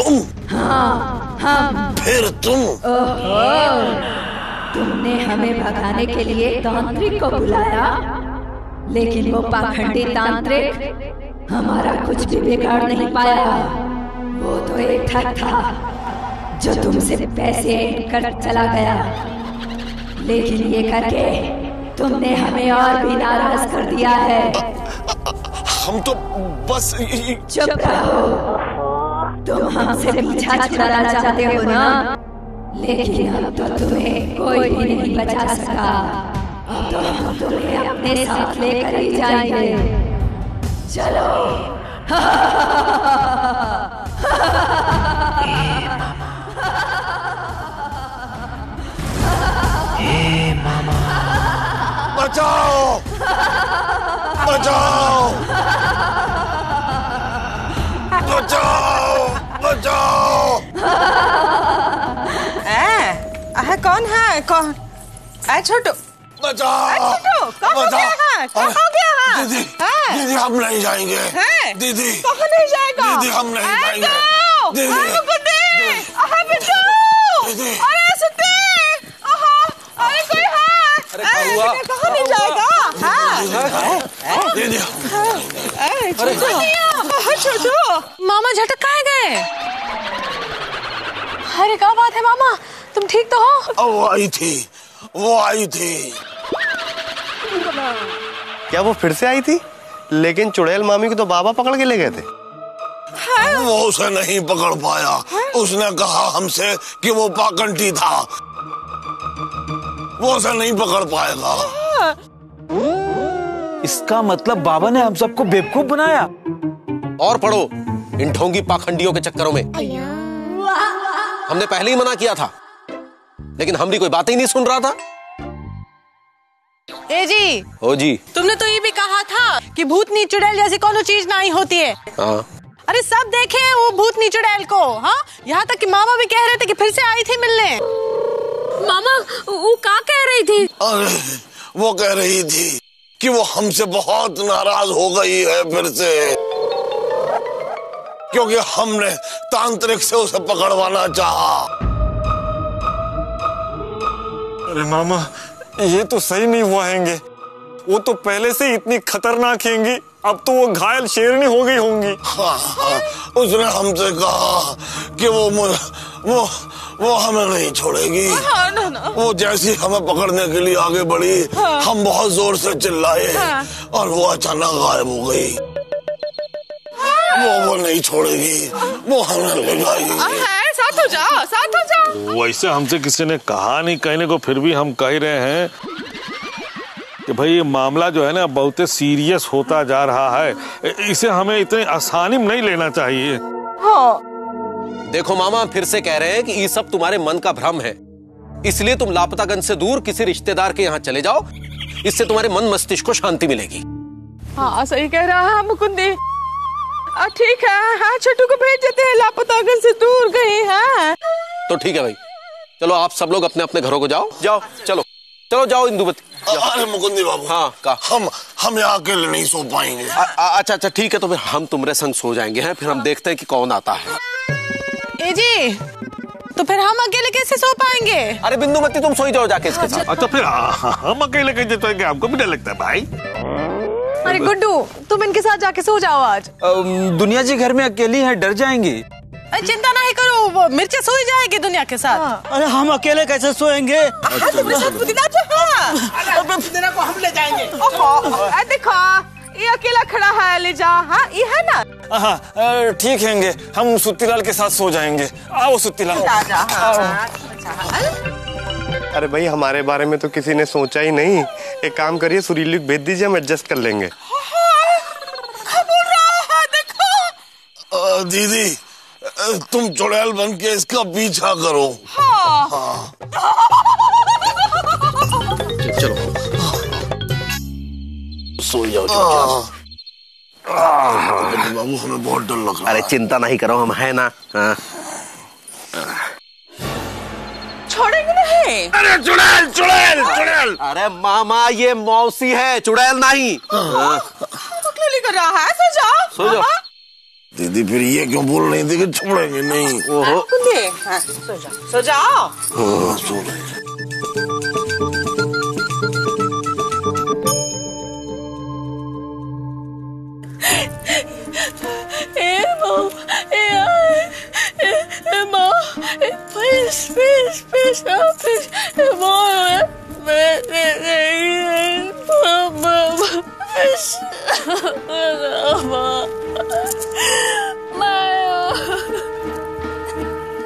तुम? हाँ हम। फिर तुम? तुमने हमें भगाने के लिए तांत्रिक को बुलाया, लेकिन वो पाखंडी तांत्रिक हमारा कुछ भी बिगाड़ नहीं पाया। वो तो एक ठग था जो तुमसे पैसे कर चला गया, लेकिन ये करके तुमने हमें और भी नाराज कर दिया है। हम तो बस चुप रहो। तुम हमसे पीछा छुड़ाना चाहते हो ना, लेकिन अब तो तुम्हें कोई भी नहीं बचा सका। अब तो हम तुम्हें अपने साथ लेकर ही जाएंगे। चलो। हे मामा, बचाओ बचाओ बचाओ बचाओ। कौन है? कौन? छोटू बचाओ कौन हो गया है? क्या हो गया है? दीदी दीदी हम नहीं जाएंगे। दीदी कहाँ नहीं जाएगा? दीदी हम नहीं जाएंगे। दीदी दीदी अरे सुते, अरे कोई है? कहाँ नहीं जाएगा? दीदी छोटू मामा झटक कहाँ गए? अरे क्या बात है मामा, तुम ठीक तो हो? वो आई थी। क्या वो फिर से आई थी? लेकिन चुड़ैल मामी को तो बाबा पकड़ के ले गए थे। वो उसे नहीं पकड़ पाया। उसने कहा हमसे कि वो पाखंडी था, वो उसे नहीं पकड़ पाएगा। इसका मतलब बाबा ने हम सबको बेवकूफ बनाया। और पढ़ो इन ढोंगी पाखंडियों के चक्करों में। हमने पहले ही मना किया था, लेकिन हमरी कोई बात ही नहीं सुन रहा था। ए जी, ओ जी, तुमने तो ये भी कहा था कि भूतनी चुड़ैल जैसी कोनो चीज नहीं होती है। हाँ। अरे सब देखे वो भूतनी चुड़ैल को। हाँ, यहाँ तक कि मामा भी कह रहे थे कि फिर से आई थी मिलने। मामा वो क्या कह रही थी? अरे वो कह रही थी कि वो हमसे बहुत नाराज हो गई है फिर से, क्योंकि हमने तांत्रिक से उसे पकड़वाना चाहा। अरे मामा, ये तो सही नहीं हुआ हैंगे। वो तो पहले से इतनी खतरनाक हैंगी, अब तो वो घायल शेरनी हो गई होंगी। हाँ, उसने हमसे कहा कि वो हमें नहीं छोड़ेगी। वो जैसी हमें पकड़ने के लिए आगे बढ़ी, हम बहुत जोर से चिल्लाए और वो अचानक गायब हो गई। वो नहीं छोड़ेगी, वो हमें ले जाएगी। साथ हो जाओ। वैसे हमसे किसी ने कहा नहीं कहने को, फिर भी हम कह रहे हैं कि भाई ये मामला जो है ना बहुत सीरियस होता जा रहा है, इसे हमें इतनी आसानी में नहीं लेना चाहिए। देखो मामा, फिर से कह रहे हैं कि ये सब तुम्हारे मन का भ्रम है, इसलिए तुम लापतागंज से दूर किसी रिश्तेदार के यहाँ चले जाओ, इससे तुम्हारे मन मस्तिष्क को शांति मिलेगी। हाँ सही कह रहा है मुकुंदी। ठीक है, हाँ छोटू को भेज देते हैं, लापतागंज से दूर गई है। तो ठीक है भाई, चलो आप सब लोग अपने अपने घरों को जाओ। चलो जाओ इंदुमती। अरे मुकुंदी बाबू, हाँ का हम यहाँ अकेले नहीं सो पाएंगे। अच्छा ठीक है, तो फिर हम तुम्हारे संग सो जाएंगे हैं, फिर हम देखते हैं कि कौन आता है। ए जी, तो फिर हम अकेले कैसे सो पाएंगे? अरे बिंदुमती तुम सोई जाओ जाके इसके साथ। अच्छा फिर हम अकेले कैसे सोएंगे? हमको भी डर लगता है भाई। अरे गुड्डू, तुम इनके साथ जाके सो जाओ आज। दुनिया जी घर में अकेली है, डर जाएंगी। चिंता नहीं करो, वो मिर्चा सो ही जाएगी दुनिया के साथ। अरे हम अकेले कैसे सोएंगे? पुदीना को हम ले जाएंगे। देखो ये अकेला खड़ा है, ले जा। हाँ ये है ना। हाँ ठीक हैंगे, हम सुत्तीलाल के साथ सो जाएंगे। आओ सुत्तीलाल। अरे भाई, हमारे बारे में तो किसी ने सोचा ही नहीं। एक काम करिए, सुरीली भेज दीजिए, हम एडजस्ट कर लेंगे। दीदी तुम चुड़ैल बन के इसका पीछा करो। हाँ। चलो सो जाओ चुपचाप। बाबू हमें बहुत डर लग रहा है। अरे चिंता नहीं करो, हम है ना। हाँ। छोड़ेंगे नहीं। अरे चुड़ैल। अरे मामा, ये मौसी है, चुड़ैल नहीं। कर रहा है। सो जाओ। दीदी फिर ये क्यों बोल रही थी कि छोड़ेंगे नहीं? ओहो सो जाओ। हाँ, सो रहे।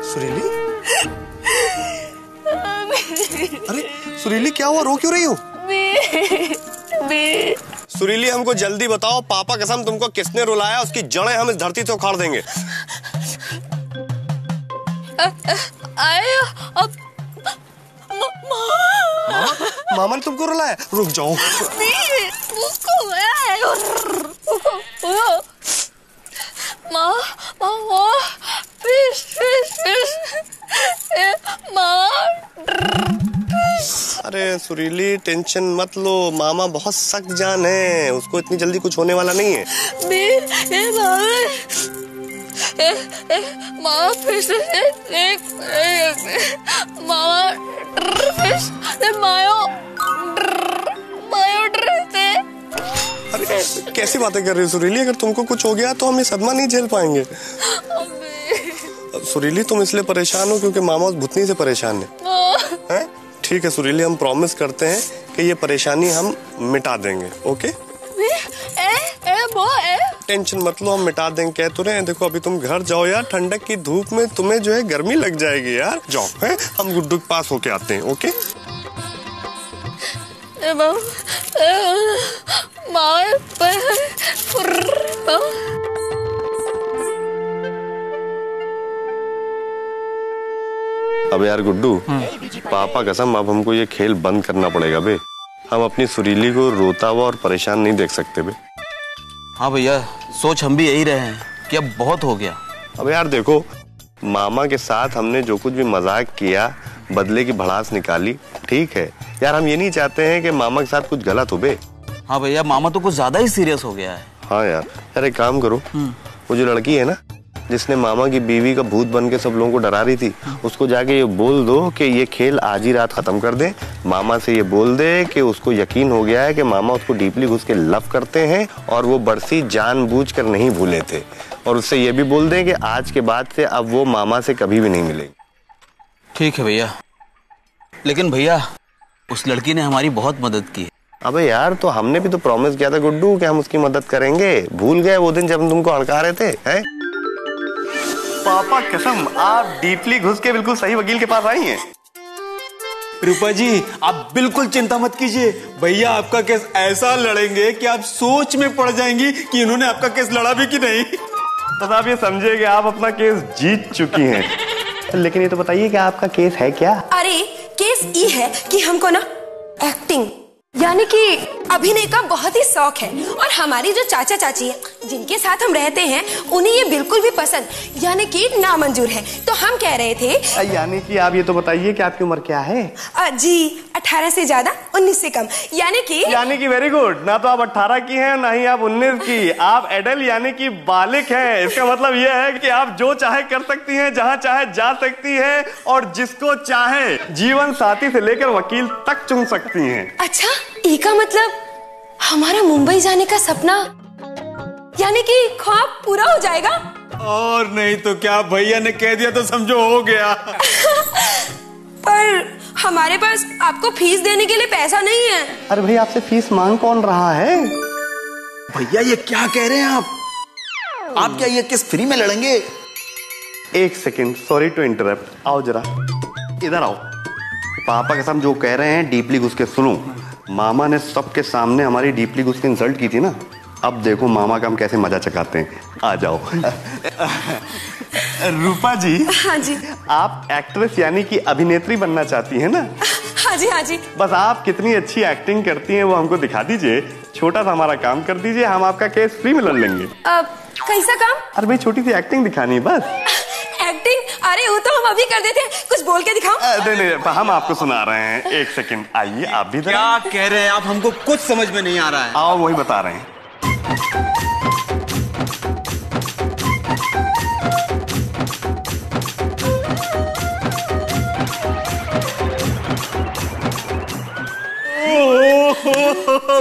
सुरीली, अरे सुरीली क्या हुआ, रो क्यों रही हो? सुरीली हमको जल्दी बताओ, पापा कसम तुमको किसने रुलाया, उसकी जड़ें हम इस धरती से उखाड़ देंगे। मामा ने तुमको रुलाया? रुक जाओ। अरे सुरीली टेंशन मत लो, मामा बहुत सख्त जान है, उसको इतनी जल्दी कुछ होने वाला नहीं है। अरे कैसी बातें कर रही हो सुरीली, अगर तुमको कुछ हो गया तो हम ये सदमा नहीं झेल पाएंगे। सुरीली तुम इसलिए परेशान हो क्योंकि मामा उस भूतनी से परेशान है? ठीक है सुरीली, हम प्रॉमिस करते हैं कि ये परेशानी हम मिटा देंगे। ओके? टेंशन मत लो, हम मिटा देंगे, कह तो रहे हैं। देखो अभी तुम घर जाओ यार, ठंडक की धूप में तुम्हें जो है गर्मी लग जाएगी यार। जाओ, है हम गुड्डू के पास होके आते हैं। ओके? अब यार गुड्डू, पापा कसम अब हमको ये खेल बंद करना पड़ेगा बे। हम अपनी सुरीली को रोता हुआ और परेशान नहीं देख सकते बे। हाँ भैया, सोच हम भी यही रहे हैं कि अब बहुत हो गया। अब यार देखो, मामा के साथ हमने जो कुछ भी मजाक किया, बदले की भड़ास निकाली, ठीक है यार। हम ये नहीं चाहते हैं कि मामा के साथ कुछ गलत हो बे। हाँ भैया, मामा तो कुछ ज्यादा ही सीरियस हो गया है। हाँ यार एक काम करो, वो जो लड़की है ना जिसने मामा की बीवी का भूत बन के सब लोगों को डरा रही थी, उसको जाके ये बोल दो कि ये खेल आज ही रात खत्म कर दे। मामा से ये बोल दे कि उसको यकीन हो गया है कि मामा उसको डीपली घुस के लव करते हैं और वो बरसी जानबूझकर नहीं भूले थे। और उससे ये भी बोल दे कि आज के बाद से अब वो मामा से कभी भी नहीं मिलेगी। ठीक है भैया, लेकिन भैया उस लड़की ने हमारी बहुत मदद की। अबे यार, तो हमने भी तो प्रॉमिस किया था गुड्डू कि हम उसकी मदद करेंगे। भूल गए वो दिन जब हम तुमको हड़का रहे थे? हैं? पापा कसम आप डीपली घुस के बिल्कुल सही वकील के पास आई हैं। रूपा जी आप बिल्कुल चिंता मत कीजिए, भैया आपका केस ऐसा लड़ेंगे कि आप सोच में पड़ जाएंगी कि इन्होंने आपका केस लड़ा भी कि नहीं। तो आप ये समझिए कि आप अपना केस जीत चुकी हैं। लेकिन ये तो बताइए कि आपका केस है क्या? अरे केस ये है कि हमको ना एक्टिंग यानी कि अभिनय का बहुत ही शौक है, और हमारी जो चाचा चाची है जिनके साथ हम रहते हैं उन्हें ये बिल्कुल भी पसंद यानी कि नामंजूर है। तो हम कह रहे थे यानी कि आप ये तो बताइए कि आपकी उम्र क्या है? जी 18 से ज्यादा 19 से कम, यानी कि वेरी गुड। ना तो आप 18 की हैं ना ही आप 19 की, आप एडल्ट यानी कि बालिक हैं। इसका मतलब ये है कि आप जो चाहे कर सकती हैं, जहां चाहे जा सकती हैं और जिसको चाहे जीवन साथी से लेकर वकील तक चुन सकती हैं। अच्छा, इसका मतलब हमारा मुंबई जाने का सपना यानी कि ख्वाब पूरा हो जाएगा। और नहीं तो क्या, भैया ने कह दिया तो समझो हो गया। पर हमारे पास आपको फीस देने के लिए पैसा नहीं है। अरे भाई आपसे फीस मांग कौन रहा है? भैया ये क्या कह रहे हैं आप क्या ये केस फ्री में लड़ेंगे? एक सेकेंड, सॉरी टू इंटरप्ट। आओ जरा इधर आओ। पापा कसम जो कह रहे हैं डीपली घुस के सुनो। मामा ने सबके सामने हमारी डीपली घुस के इंसल्ट की थी ना, अब देखो मामा का हम कैसे मजा चकाते हैं। आ जाओ। रूपा जी। हाँ जी। आप एक्ट्रेस यानी कि अभिनेत्री बनना चाहती हैं ना? हाँ जी हाँ जी। बस आप कितनी अच्छी एक्टिंग करती हैं वो हमको दिखा दीजिए, छोटा सा हमारा काम कर दीजिए, हम आपका केस फ्री में लड़ लेंगे। कैसा काम? अरे भाई छोटी सी एक्टिंग दिखानी है बस। एक्टिंग? अरे वो तो हम अभी कर देते हैं, कुछ बोल के दिखाओ। नहीं, हम आपको सुना रहे हैं। एक सेकंड आइए, आप भी क्या कह रहे हैं आप? हमको कुछ समझ में नहीं आ रहा है। आओ वही बता रहे हैं।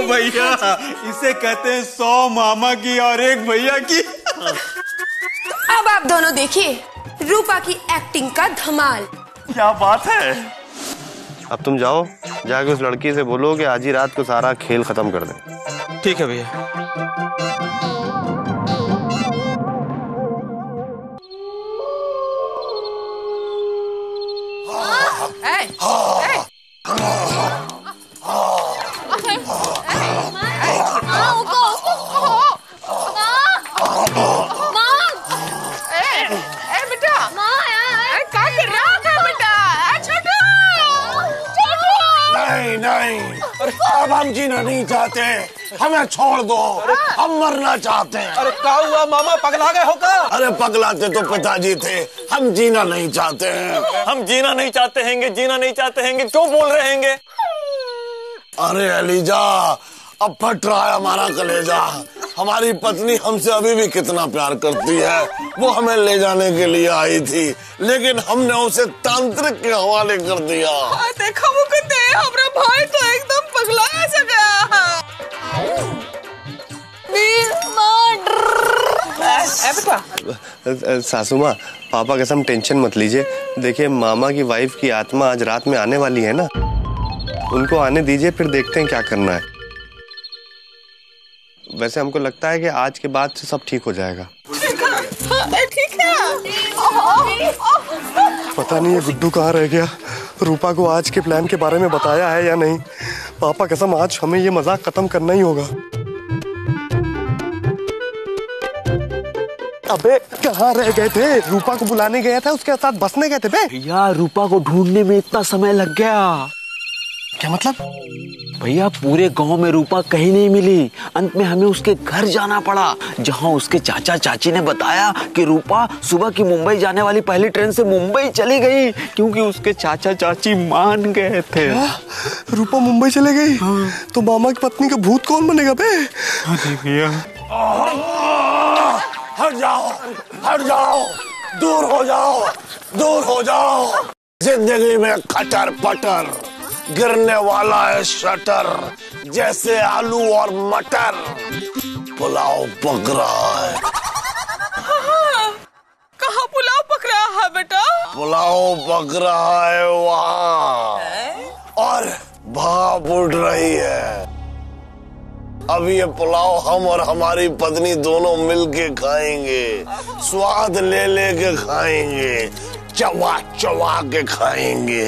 भैया इसे कहते हैं 100 मामा की और 1 भैया की। अब आप दोनों देखिए रूपा की एक्टिंग का धमाल। क्या बात है। अब तुम जाओ, जाके उस लड़की से बोलो कि आज ही रात को सारा खेल खत्म कर दे। ठीक है भैया। अब हम जीना नहीं चाहते, हमें छोड़ दो, हम मरना चाहते हैं। अरे क्या हुआ मामा, पगला गए हो क्या? अरे पगलाते तो पिताजी थे, हम जीना नहीं चाहते हैं। हम जीना नहीं चाहते हैंगे, जीना नहीं चाहते हैंगे, क्यों बोल रहे हैंगे? अरे एलिजा, अब फट रहा है हमारा कलेजा। हमारी पत्नी हमसे अभी भी कितना प्यार करती है। वो हमें ले जाने के लिए आई थी, लेकिन हमने उसे तांत्रिक के हवाले कर दिया। देखो मुकुंद, हमारा भाई तो एकदम पगला सा गया। सासू माँ, पापा कसम टेंशन मत लीजिए। देखिए मामा की वाइफ की आत्मा आज रात में आने वाली है ना, उनको आने दीजिए, फिर देखते हैं क्या करना है। वैसे हमको लगता है कि आज के बाद से सब ठीक हो जाएगा। ठीक है। पता नहीं ये गुड्डू कहाँ रह गया। रूपा को आज के प्लान के बारे में बताया है या नहीं। पापा कसम आज हमें ये मजाक खत्म करना ही होगा। अबे कहाँ रह गए थे? रूपा को बुलाने गया था, उसके साथ बसने गए थे बे। भैया रूपा को ढूंढने में इतना समय लग गया। क्या मतलब? भैया पूरे गांव में रूपा कहीं नहीं मिली। अंत में हमें उसके घर जाना पड़ा, जहां उसके चाचा चाची ने बताया कि रूपा सुबह की मुंबई जाने वाली पहली ट्रेन से मुंबई चली गई, क्योंकि उसके चाचा चाची मान गए थे। रूपा मुंबई चले गई? हाँ। तो मामा की पत्नी का भूत कौन बनेगा बे? अरे भैया हट जाओ, हट जाओ, दूर हो जाओ, दूर हो जाओ। जिंदगी में खटर पटर, गिरने वाला है शटर, जैसे आलू और मटर। पुलाव पक रहा है। कहाँ पुलाव पक रहा है बेटा? पुलाव पक रहा है वहाँ, और भाप उड़ रही है। अब ये पुलाव हम और हमारी पत्नी दोनों मिलके खाएंगे, स्वाद ले लेके खाएंगे, चबा चबा के खाएंगे,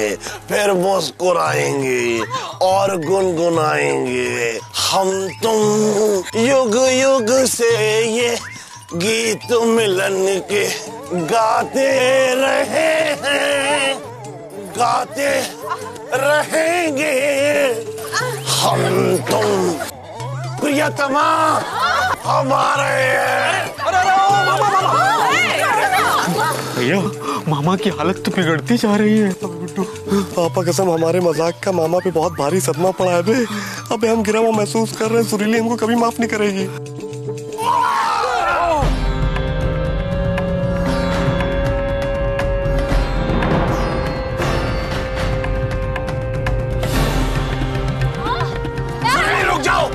फिर मुस्कुराएंगे और गुनगुनाएंगे। हम तुम युग युग से ये गीत मिलन के गाते रहे हैं, गाते रहेंगे। हम तुम प्रियतमा हमारे। भैया मामा की हालत तो बिगड़ती जा रही है। पापा कसम हमारे मजाक का मामा पे बहुत भारी सदमा पड़ा है बे। अबे हम गिरा हुआ महसूस कर रहे हैं। सुरीली हमको कभी माफ नहीं करेगी। रुक जाओ,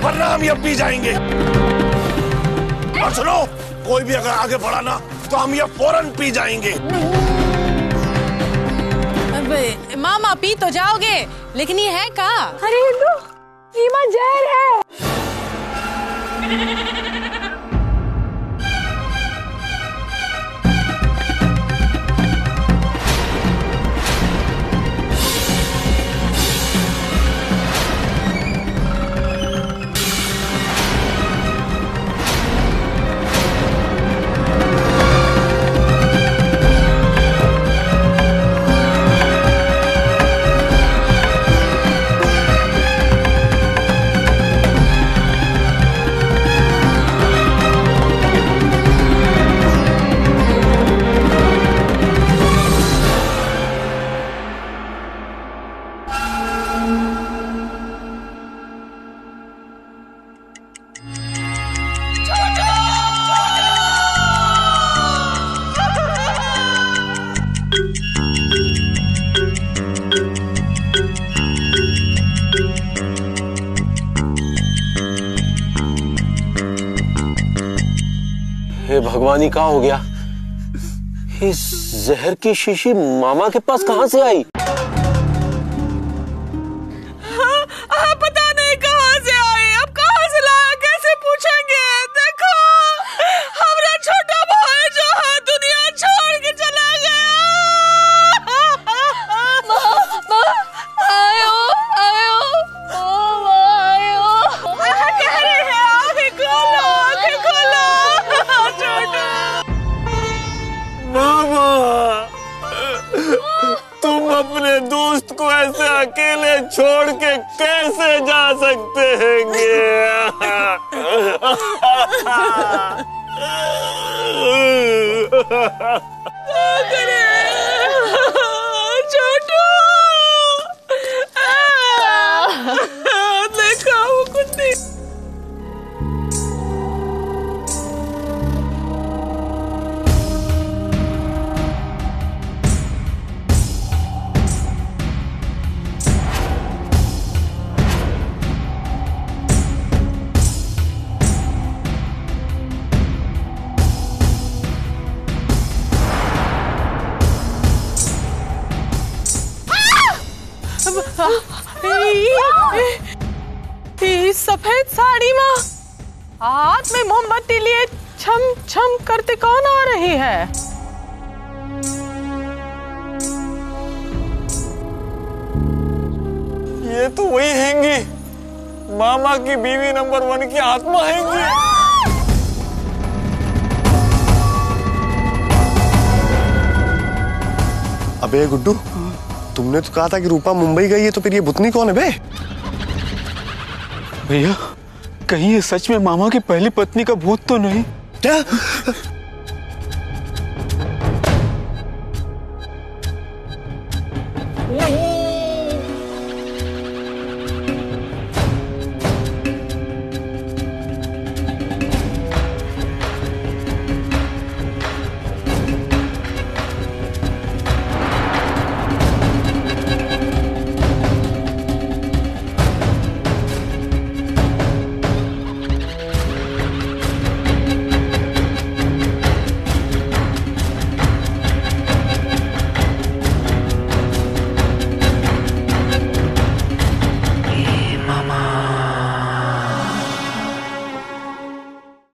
वरना हम ये पी जाएंगे। और सुनो, कोई भी अगर आगे बढ़ा ना तो हम ये फौरन पी जाएंगे। मामा पी तो जाओगे, लेकिन ये है का? अरे हिंदू, ये मां जहर है। भगवान, का हो गया? इस जहर की शीशी मामा के पास कहां से आई? पता नहीं कहां से आई, अब कहां से लाया कैसे पूछेंगे? देखो हमारा छोटा भाई जो है दुनिया छोड़ के चला गया। आयो आयो आयो, कह रहे हैं आंखें खोलो, आंखें खोलो। छोटा मामा, तुम अपने दोस्त को ऐसे अकेले छोड़ के कैसे जा सकते हैं? छोटू देखो कुत्ते। सफेद साड़ी में हाथ में मोमबत्ती लिए छम छम करते कौन आ रही है? ये तो वही हैंगी, मामा की बीवी नंबर 1 की आत्मा हैंगी। अबे गुड्डू, तुमने तो कहा था कि रूपा मुंबई गई है, तो फिर ये भूतनी कौन है बे? भैया कहीं ये सच में मामा की पहली पत्नी का भूत तो नहीं? क्या?